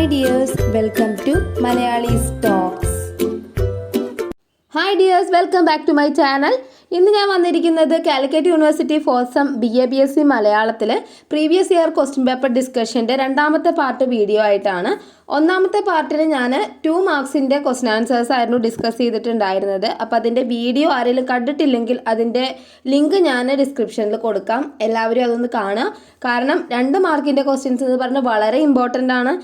Hi dears, welcome to Malayali's Talks. Hi dears, welcome back to my channel. ഇന്ന് ഞാൻ വന്നിരിക്കുന്നത് Calicut university ഫോസം BA-BSc മലയാളത്തിൽ previous year question paper ഡിസ്കഷൻ്റെ രണ്ടാമത്തെ part video ആയിട്ടാണ്. ഒന്നാമത്തെ പാർട്ടിൽ ഞാൻ 2 മാർക്സിൻ്റെ ക്വസ്റ്റ്യൻ ആൻസേഴ്സ് ആയിരുന്നു ഡിസ്കസ് ചെയ്തിട്ടുണ്ടായിരുന്നത്. അപ്പോൾ അതിൻ്റെ വീഡിയോ ആരെങ്കിലും കണ്ടിട്ടില്ലെങ്കിൽ അതിൻ്റെ ലിങ്ക് ഞാൻ ഡിസ്ക്രിപ്ഷനിൽ കൊടുക്കാം. എല്ലാവരും അതൊന്ന് കാണുക. കാരണം 2 മാർക്കിൻ്റെ ക്വസ്റ്റ്യൻസ് എന്ന് പറഞ്ഞാൽ വളരെ ഇമ്പോർട്ടൻ്റ് ആണ്.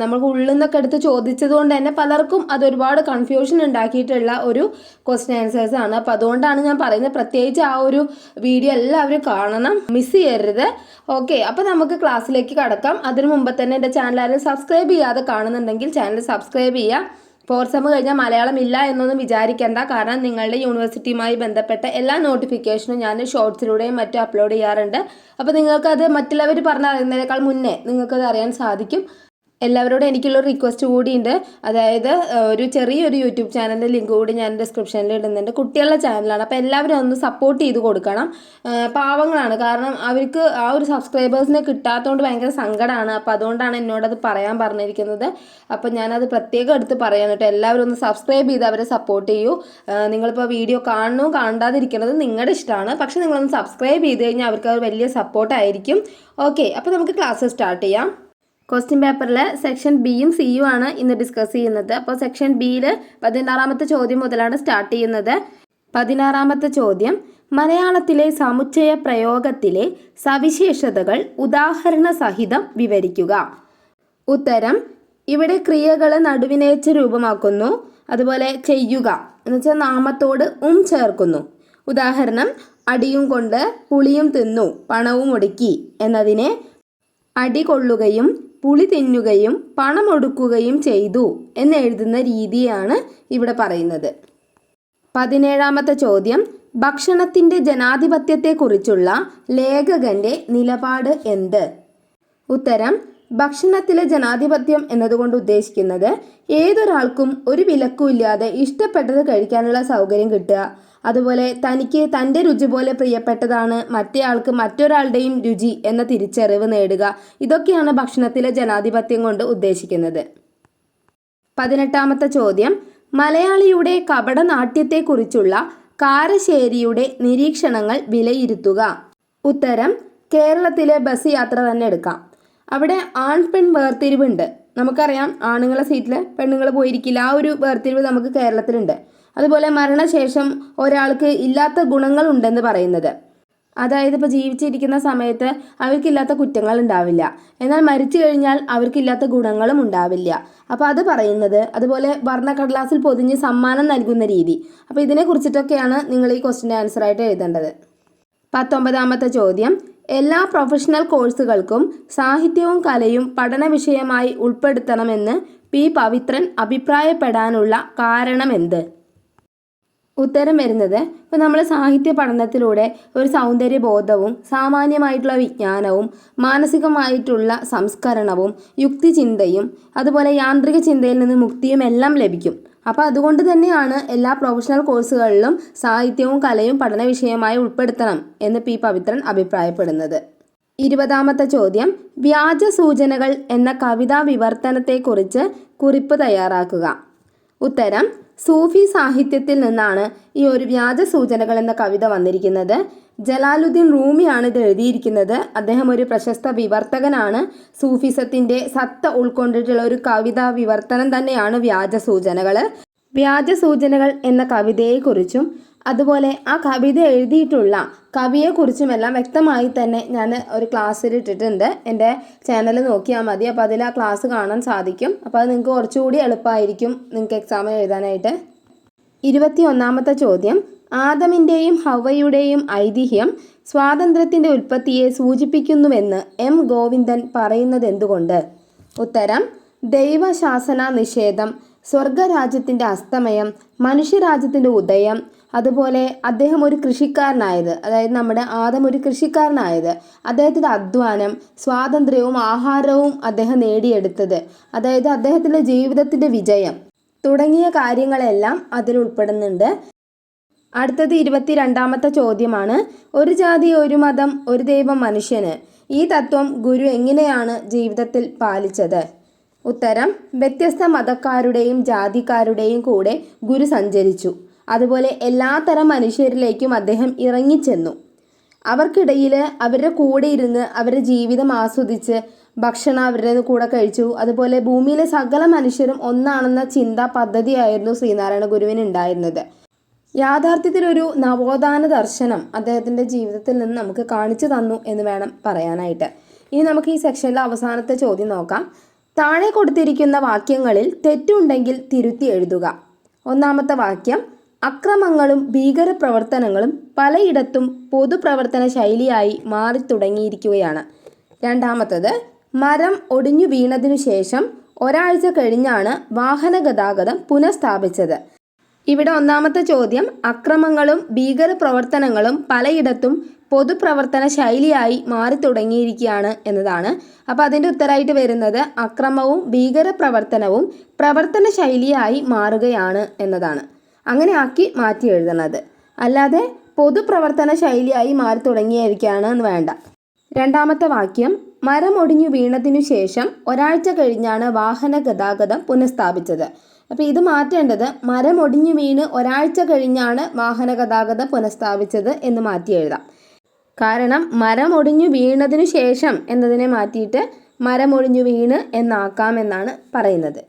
നമുക്ക് ഉള്ളിൽ നിന്നൊക്കെ എടുത്ത് ചോദിച്ചത് കൊണ്ട് തന്നെ പലർക്കും അതൊരുപാട് കൺഫ്യൂഷൻ ഉണ്ടാക്കിയിട്ടുള്ള ഒരു ക്വസ്റ്റ്യൻ ആൻസേഴ്സ് ആണ്. അപ്പോൾ അതുകൊണ്ടാണ് ഞാൻ പറയുന്നത്, പ്രത്യേകിച്ച് ആ ഒരു വീഡിയോ എല്ലാവരും കാണണം, മിസ് ചെയ്യരുത്. ഓക്കെ, അപ്പോൾ നമുക്ക് ക്ലാസ്സിലേക്ക് കടക്കാം. അതിനു മുമ്പ് തന്നെ എൻ്റെ ചാനൽ ആരും സബ്സ്ക്രൈബ് ചെയ്യാതെ കാണുന്നുണ്ടെങ്കിൽ ചാനൽ സബ്സ്ക്രൈബ് ചെയ്യുക. ഫോർസം കഴിഞ്ഞാൽ മലയാളം ഇല്ല എന്നൊന്നും വിചാരിക്കേണ്ട. കാരണം നിങ്ങളുടെ യൂണിവേഴ്സിറ്റിയുമായി ബന്ധപ്പെട്ട എല്ലാ നോട്ടിഫിക്കേഷനും ഞാൻ ഷോർട്സിലൂടെയും മറ്റും അപ്ലോഡ് ചെയ്യാറുണ്ട്. അപ്പോൾ നിങ്ങൾക്കത് മറ്റുള്ളവർ പറഞ്ഞറിയുന്നതിനേക്കാൾ മുന്നേ നിങ്ങൾക്കത് അറിയാൻ സാധിക്കും. എല്ലാവരോടും എനിക്കുള്ളൊരു റിക്വസ്റ്റ് കൂടിയുണ്ട്. അതായത് ഒരു ചെറിയൊരു യൂട്യൂബ് ചാനലിൻ്റെ ലിങ്ക് കൂടി ഞാൻ ഡിസ്ക്രിപ്ഷനിൽ ഇടുന്നുണ്ട്. കുട്ടികളുടെ ചാനലാണ്. അപ്പോൾ എല്ലാവരും ഒന്ന് സപ്പോർട്ട് ചെയ്ത് കൊടുക്കണം. പാവങ്ങളാണ്, കാരണം അവർക്ക് ആ ഒരു സബ്സ്ക്രൈബേഴ്സിനെ കിട്ടാത്തതുകൊണ്ട് ഭയങ്കര സങ്കടമാണ്. അപ്പോൾ അതുകൊണ്ടാണ് എന്നോടത് പറയാൻ പറഞ്ഞിരിക്കുന്നത്. അപ്പോൾ ഞാനത് പ്രത്യേകം എടുത്ത് പറയാൻ കേട്ടോ. എല്ലാവരും ഒന്ന് സബ്സ്ക്രൈബ് ചെയ്ത് അവരെ സപ്പോർട്ട് ചെയ്യൂ. നിങ്ങളിപ്പോൾ വീഡിയോ കാണണോ കാണാതിരിക്കുന്നത് നിങ്ങളുടെ ഇഷ്ടമാണ്. പക്ഷേ നിങ്ങളൊന്ന് സബ്സ്ക്രൈബ് ചെയ്ത് കഴിഞ്ഞാൽ അവർക്ക് അത് വലിയ സപ്പോർട്ടായിരിക്കും. ഓക്കെ, അപ്പോൾ നമുക്ക് ക്ലാസ് സ്റ്റാർട്ട് ചെയ്യാം. ക്വസ്റ്റ്യൻ പേപ്പറിൽ സെക്ഷൻ ബിയും സിയും ആണ് ഇന്ന് ഡിസ്കസ് ചെയ്യുന്നത്. അപ്പോൾ സെക്ഷൻ ബിയിൽ 16ാമത്തെ ചോദ്യം മുതലാണ് സ്റ്റാർട്ട് ചെയ്യുന്നത്. 16ാമത്തെ ചോദ്യം, മലയാളത്തിലെ സമുച്ചയ പ്രയോഗത്തിലെ സവിശേഷതകൾ ഉദാഹരണ സഹിതം വിവരിക്കുക. ഉത്തരം, ഇവിടെ ക്രിയകൾ നടുവിനേച്ച് രൂപമാക്കുന്നു. അതുപോലെ ചെയ്യുക എന്ന് വെച്ചാൽ നാമത്തോട് ചേർക്കുന്നു. ഉദാഹരണം, അടിയും കൊണ്ട് പുളിയും തിന്നു പണവും ഒടുക്കി എന്നതിനെ അടി കൊള്ളുകയും പുളി തിന്നുകയും പണമൊടുക്കുകയും ചെയ്തു എന്നെഴുതുന്ന രീതിയാണ് ഇവിടെ പറയുന്നത്. 17ാമത്തെ ചോദ്യം, ഭക്ഷണത്തിൻ്റെ ജനാധിപത്യത്തെക്കുറിച്ചുള്ള ലേഖകൻ്റെ നിലപാട് എന്ത്? ഉത്തരം, ഭക്ഷണത്തിലെ ജനാധിപത്യം എന്നതുകൊണ്ട് ഉദ്ദേശിക്കുന്നത് ഏതൊരാൾക്കും ഒരു വിലക്കുമില്ലാതെ ഇഷ്ടപ്പെട്ടത് കഴിക്കാനുള്ള സൗകര്യം കിട്ടുക. അതുപോലെ തനിക്ക് തൻ്റെ രുചി പോലെ പ്രിയപ്പെട്ടതാണ് മറ്റേയാൾക്ക് മറ്റൊരാളുടെയും രുചി എന്ന തിരിച്ചറിവ് നേടുക. ഇതൊക്കെയാണ് ഭക്ഷണത്തിലെ ജനാധിപത്യം കൊണ്ട് ഉദ്ദേശിക്കുന്നത്. 18ാമത്തെ ചോദ്യം, മലയാളിയുടെ കപടനാട്യത്തെക്കുറിച്ചുള്ള കാരശ്ശേരിയുടെ നിരീക്ഷണങ്ങൾ വിലയിരുത്തുക. ഉത്തരം, കേരളത്തിലെ ബസ് യാത്ര തന്നെ എടുക്കാം. അവിടെ ആൺ പെൺ വേർതിരിവുണ്ട്. നമുക്കറിയാം, ആണുങ്ങളെ സീറ്റിൽ പെണ്ണുങ്ങൾ പോയിരിക്കില്ല. ആ ഒരു വേർതിരിവ് നമുക്ക് കേരളത്തിലുണ്ട്. അതുപോലെ മരണശേഷം ഒരാൾക്ക് ഇല്ലാത്ത ഗുണങ്ങളുണ്ടെന്ന് പറയുന്നത്, അതായത് ഇപ്പോൾ ജീവിച്ചിരിക്കുന്ന സമയത്ത് അവർക്കില്ലാത്ത കുറ്റങ്ങൾ ഉണ്ടാവില്ല, എന്നാൽ മരിച്ചു കഴിഞ്ഞാൽ അവർക്കില്ലാത്ത ഗുണങ്ങളും ഉണ്ടാവില്ല. അപ്പോൾ അത് പറയുന്നത്. അതുപോലെ വർണ്ണക്കടലാസിൽ പൊതിഞ്ഞ് സമ്മാനം നൽകുന്ന രീതി. അപ്പോൾ ഇതിനെക്കുറിച്ചിട്ടൊക്കെയാണ് നിങ്ങൾ ഈ ക്വസ്റ്റിൻ്റെ ആൻസറായിട്ട് എഴുതേണ്ടത്. 19ാമത്തെ ചോദ്യം, എല്ലാ പ്രൊഫഷണൽ കോഴ്സുകൾക്കും സാഹിത്യവും കലയും പഠന വിഷയമായി ഉൾപ്പെടുത്തണമെന്ന് പി. പവിത്രൻ അഭിപ്രായപ്പെടാനുള്ള കാരണമെന്ത്? ഉത്തരം വരുന്നത്, ഇപ്പോൾ നമ്മൾ സാഹിത്യ പഠനത്തിലൂടെ ഒരു സൗന്ദര്യബോധവും സാമാന്യമായിട്ടുള്ള വിജ്ഞാനവും മാനസികമായിട്ടുള്ള സംസ്കരണവും യുക്തിചിന്തയും അതുപോലെ യാന്ത്രിക ചിന്തയിൽ നിന്ന് മുക്തിയും എല്ലാം ലഭിക്കും. അപ്പോൾ അതുകൊണ്ട് തന്നെയാണ് എല്ലാ പ്രൊഫഷണൽ കോഴ്സുകളിലും സാഹിത്യവും കലയും പഠന വിഷയമായി ഉൾപ്പെടുത്തണം എന്ന് പി. പവിത്രൻ അഭിപ്രായപ്പെടുന്നത്. 20ാമത്തെ ചോദ്യം, വ്യാജ സൂചനകൾ എന്ന കവിതാ വിവർത്തനത്തെക്കുറിച്ച് കുറിപ്പ് തയ്യാറാക്കുക. ഉത്തരം, സൂഫി സാഹിത്യത്തിൽ നിന്നാണ് ഈ ഒരു വ്യാജ സൂചനകൾ എന്ന കവിത വന്നിരിക്കുന്നത്. ജലാലുദ്ദീൻ റൂമിയാണ് ഇത് എഴുതിയിരിക്കുന്നത്. അദ്ദേഹം ഒരു പ്രശസ്ത വിവർത്തകനാണ്. സൂഫിസത്തിൻ്റെ സത്ത ഉൾക്കൊണ്ടിട്ടുള്ള ഒരു കവിതാ വിവർത്തനം തന്നെയാണ് വ്യാജ സൂചനകൾ. വ്യാജ സൂചനകൾ എന്ന കവിതയെക്കുറിച്ചും അതുപോലെ ആ കവിത എഴുതിയിട്ടുള്ള കവിയെക്കുറിച്ചുമെല്ലാം വ്യക്തമായി തന്നെ ഞാൻ ഒരു ക്ലാസ്സിൽ ഇട്ടിട്ടുണ്ട്. എൻ്റെ ചാനൽ നോക്കിയാൽ മതി. അപ്പോൾ അതിൽ ആ ക്ലാസ് കാണാൻ സാധിക്കും. അപ്പോൾ അത് നിങ്ങൾക്ക് കുറച്ചുകൂടി എളുപ്പമായിരിക്കും നിങ്ങൾക്ക് എക്സാം എഴുതാനായിട്ട്. 21ാമത്തെ ചോദ്യം, ആദമിൻ്റെയും ഹവ്വയുടെയും ഐതിഹ്യം സ്വാതന്ത്ര്യത്തിൻ്റെ ഉൽപ്പത്തിയെ സൂചിപ്പിക്കുന്നുവെന്ന് M. ഗോവിന്ദൻ പറയുന്നത് എന്തുകൊണ്ട്? ഉത്തരം, ദൈവശാസന നിഷേധം, സ്വർഗരാജ്യത്തിൻ്റെ അസ്തമയം, മനുഷ്യരാജ്യത്തിൻ്റെ ഉദയം, അതുപോലെ അദ്ദേഹം ഒരു കൃഷിക്കാരനായത്, അതായത് നമ്മുടെ ആദം ഒരു കൃഷിക്കാരനായത്, അദ്ദേഹത്തിൻ്റെ അധ്വാനം, സ്വാതന്ത്ര്യവും ആഹാരവും അദ്ദേഹം നേടിയെടുത്തത്, അതായത് അദ്ദേഹത്തിൻ്റെ ജീവിതത്തിൻ്റെ വിജയം തുടങ്ങിയ കാര്യങ്ങളെല്ലാം അതിൽ ഉൾപ്പെടുന്നുണ്ട്. അടുത്തത് 22ാമത്തെ ചോദ്യമാണ്, ഒരു ജാതി ഒരു മതം ഒരു ദൈവം മനുഷ്യന്. ഈ തത്വം ഗുരു എങ്ങനെയാണ് ജീവിതത്തിൽ പാലിച്ചത്? ഉത്തരം വ്യത്യസ്ത മതക്കാരുടെയും ജാതിക്കാരുടെയും കൂടെ ഗുരു സഞ്ചരിച്ചു. അതുപോലെ എല്ലാത്തരം മനുഷ്യരിലേക്കും അദ്ദേഹം ഇറങ്ങിച്ചെന്നു. അവർക്കിടയിൽ അവരുടെ കൂടെ ഇരുന്ന് അവരുടെ ജീവിതം ആസ്വദിച്ച് ഭക്ഷണം അവരുടെ കൂടെ കഴിച്ചു. അതുപോലെ ഭൂമിയിലെ സകല മനുഷ്യരും ഒന്നാണെന്ന ചിന്താ പദ്ധതിയായിരുന്നു ശ്രീനാരായണ ഗുരുവിന് ഉണ്ടായിരുന്നത്. യാഥാർത്ഥ്യത്തിലൊരു നവോത്ഥാന ദർശനം അദ്ദേഹത്തിൻ്റെ ജീവിതത്തിൽ നിന്ന് നമുക്ക് കാണിച്ചു തന്നു എന്ന് വേണം പറയാനായിട്ട്. ഇനി നമുക്ക് ഈ സെക്ഷനിലെ അവസാനത്തെ ചോദ്യം നോക്കാം. താഴെ കൊടുത്തിരിക്കുന്ന വാക്യങ്ങളിൽ തെറ്റുണ്ടെങ്കിൽ തിരുത്തി എഴുതുക. ഒന്നാമത്തെ വാക്യം, അക്രമങ്ങളും ഭീകരപ്രവർത്തനങ്ങളും പലയിടത്തും പൊതുപ്രവർത്തന ശൈലിയായി മാറി തുടങ്ങിയിരിക്കുകയാണ്. രണ്ടാമത്തത്, മരം ഒടിഞ്ഞു വീണതിനു ശേഷം ഒരാഴ്ച കഴിഞ്ഞാണ് വാഹന ഗതാഗതം പുനഃസ്ഥാപിച്ചത്. ഇവിടെ ഒന്നാമത്തെ ചോദ്യം അക്രമങ്ങളും ഭീകരപ്രവർത്തനങ്ങളും പലയിടത്തും പൊതുപ്രവർത്തന ശൈലിയായി മാറി തുടങ്ങിയിരിക്കുകയാണ് എന്നതാണ്. അപ്പോൾ അതിൻ്റെ ഉത്തരമായിട്ട് വരുന്നത് അക്രമവും ഭീകരപ്രവർത്തനവും പ്രവർത്തന ശൈലിയായി മാറുകയാണ് എന്നതാണ്. അങ്ങനെ ആക്കി മാറ്റി എഴുതണത്, അല്ലാതെ പൊതുപ്രവർത്തന ശൈലിയായി മാറി തുടങ്ങിയിരിക്കുകയാണ് എന്ന് വേണ്ട. രണ്ടാമത്തെ വാക്യം, മരം ഒടിഞ്ഞു വീണതിനു ശേഷം ഒരാഴ്ച കഴിഞ്ഞാണ് വാഹന ഗതാഗതം പുനഃസ്ഥാപിച്ചത്. അപ്പോൾ ഇത് മാറ്റേണ്ടത് മരം ഒടിഞ്ഞു വീണ് ഒരാഴ്ച കഴിഞ്ഞാണ് വാഹന ഗതാഗതം പുനഃസ്ഥാപിച്ചത് എന്ന് മാറ്റി എഴുതാം. കാരണം മരം ഒടിഞ്ഞു വീണതിനു ശേഷം എന്നതിനെ മാറ്റിയിട്ട് മരം ഒടിഞ്ഞു വീണ് എന്നാക്കാം എന്നാണ് പറയുന്നത്.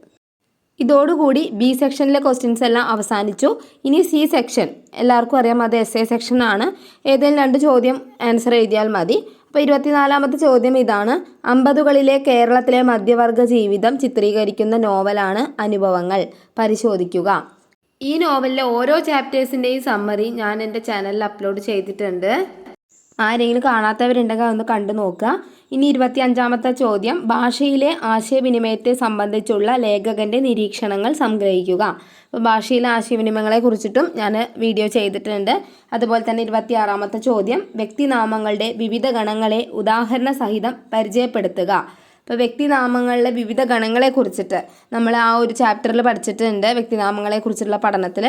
ഇതോടുകൂടി ബി സെക്ഷനിലെ ക്വസ്റ്റ്യൻസ് എല്ലാം അവസാനിച്ചു. ഇനി സി സെക്ഷൻ, എല്ലാവർക്കും അറിയാം അത് എസ്എ സെക്ഷനാണ്. ഏതെങ്കിലും 2 ചോദ്യം ആൻസർ എഴുതിയാൽ മതി. അപ്പോൾ 24ാമത്തെ ചോദ്യം ഇതാണ്. 50കളിലെ കേരളത്തിലെ മധ്യവർഗ ജീവിതം ചിത്രീകരിക്കുന്ന നോവലാണ് അനുഭവങ്ങൾ. പരിശോധിക്കുക. ഈ നോവലിലെ ഓരോ ചാപ്റ്റേഴ്സിൻ്റെയും സമ്മറി ഞാൻ എൻ്റെ ചാനലിൽ അപ്ലോഡ് ചെയ്തിട്ടുണ്ട്. ആരെങ്കിലും കാണാത്തവരുണ്ടെങ്കിൽ അതൊന്ന് കണ്ടു നോക്കുക. ഇനി 25ാമത്തെ ചോദ്യം, ഭാഷയിലെ ആശയവിനിമയത്തെ സംബന്ധിച്ചുള്ള ലേഖകൻ്റെ നിരീക്ഷണങ്ങൾ സംഗ്രഹിക്കുക. അപ്പോൾ ഭാഷയിലെ ആശയവിനിമയങ്ങളെ കുറിച്ചിട്ടും ഞാൻ വീഡിയോ ചെയ്തിട്ടുണ്ട്. അതുപോലെ തന്നെ 26ാമത്തെ ചോദ്യം, വ്യക്തിനാമങ്ങളുടെ വിവിധ ഗണങ്ങളെ ഉദാഹരണ സഹിതം പരിചയപ്പെടുത്തുക. അപ്പോൾ വ്യക്തിനാമങ്ങളിലെ വിവിധ ഗണങ്ങളെ കുറിച്ചിട്ട് നമ്മൾ ആ ഒരു ചാപ്റ്ററിൽ പഠിച്ചിട്ടുണ്ട്, വ്യക്തിനാമങ്ങളെ കുറിച്ചുള്ള പഠനത്തിൽ.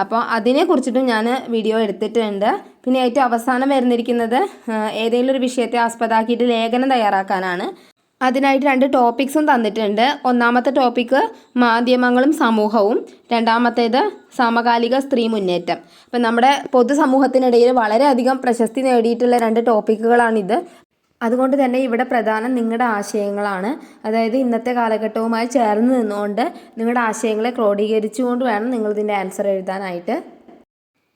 അപ്പോൾ അതിനെ കുറിച്ചിട്ടും ഞാൻ വീഡിയോ എടുത്തിട്ടുണ്ട്. പിന്നെ ഏറ്റവും അവസാനം വരുന്നിരിക്കുന്നത് ഏതെങ്കിലും ഒരു വിഷയത്തെ ആസ്പദമാക്കിയിട്ട് ലേഖനം തയ്യാറാക്കാനാണ്. അതിനായിട്ട് 2 ടോപ്പിക്സും തന്നിട്ടുണ്ട്. ഒന്നാമത്തെ ടോപ്പിക്ക് മാധ്യമങ്ങളും സമൂഹവും, രണ്ടാമത്തേത് സമകാലിക സ്ത്രീ മുന്നേറ്റം. അപ്പം നമ്മുടെ പൊതുസമൂഹത്തിനിടയിൽ വളരെയധികം പ്രശസ്തി നേടിയിട്ടുള്ള 2 ടോപ്പിക്കുകളാണിത്. അതുകൊണ്ട് തന്നെ ഇവിടെ പ്രധാനം നിങ്ങളുടെ ആശയങ്ങളാണ്. അതായത് ഇന്നത്തെ കാലഘട്ടവുമായി ചേർന്ന് നിന്നുകൊണ്ട് നിങ്ങളുടെ ആശയങ്ങളെ ക്രോഡീകരിച്ചുകൊണ്ട് വേണം നിങ്ങളിതിൻ്റെ ആൻസർ എഴുതാനായിട്ട്.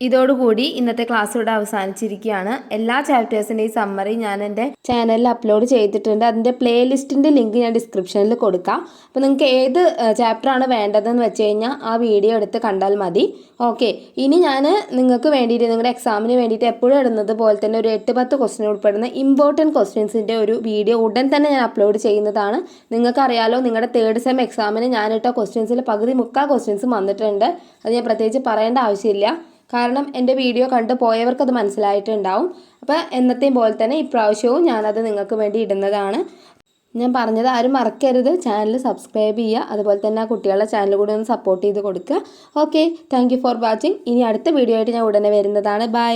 ഇതോടുകൂടി ഇന്നത്തെ ക്ലാസ് ഇവിടെ അവസാനിച്ചിരിക്കുകയാണ്. എല്ലാ ചാപ്റ്റേഴ്സിൻ്റെയും സമ്മറി ഞാൻ എൻ്റെ ചാനലിൽ അപ്ലോഡ് ചെയ്തിട്ടുണ്ട്. അതിൻ്റെ പ്ലേലിസ്റ്റിൻ്റെ ലിങ്ക് ഞാൻ ഡിസ്ക്രിപ്ഷനിൽ കൊടുക്കാം. അപ്പോൾ നിങ്ങൾക്ക് ഏത് ചാപ്റ്ററാണ് വേണ്ടതെന്ന് വെച്ച് കഴിഞ്ഞാൽ ആ വീഡിയോ എടുത്ത് കണ്ടാൽ മതി. ഓക്കെ, ഇനി ഞാൻ നിങ്ങൾക്ക് വേണ്ടിയിട്ട് നിങ്ങളുടെ എക്സാമിന് വേണ്ടിയിട്ട് എപ്പോഴും ഇടുന്നത് പോലെ തന്നെ ഒരു 8-10 ക്വസ്റ്റ്യൻ ഉൾപ്പെടുന്ന ഇമ്പോർട്ടൻറ്റ് ക്വസ്റ്റ്യൻസിൻ്റെ ഒരു വീഡിയോ ഉടൻ തന്നെ ഞാൻ അപ്ലോഡ് ചെയ്യുന്നതാണ്. നിങ്ങൾക്കറിയാലോ, നിങ്ങളുടെ 3rd സെം എക്സാമിന് ഞാനിട്ട ക്വസ്റ്റ്യൻസിൽ പകുതി മുക്കാൽ ക്വസ്റ്റ്യൻസും വന്നിട്ടുണ്ട്. അത് ഞാൻ പ്രത്യേകിച്ച് പറയേണ്ട ആവശ്യമില്ല. കാരണം എൻ്റെ വീഡിയോ കണ്ടു പോയവർക്കത് മനസ്സിലായിട്ടുണ്ടാവും. അപ്പോൾ എന്നത്തെയും പോലെ തന്നെ ഇപ്രാവശ്യവും ഞാനത് നിങ്ങൾക്ക് വേണ്ടി ഇടുന്നതാണ്. ഞാൻ പറഞ്ഞത് ആരും മറക്കരുത്, ചാനൽ സബ്സ്ക്രൈബ് ചെയ്യുക. അതുപോലെ തന്നെ ആ കുട്ടികളുടെ ചാനൽ കൂടി ഒന്ന് സപ്പോർട്ട് ചെയ്ത് കൊടുക്കുക. Okay, thank you for watching. ഇനി അടുത്ത വീഡിയോ ആയിട്ട് ഞാൻ ഉടനെ വരുന്നതാണ്. ബൈ.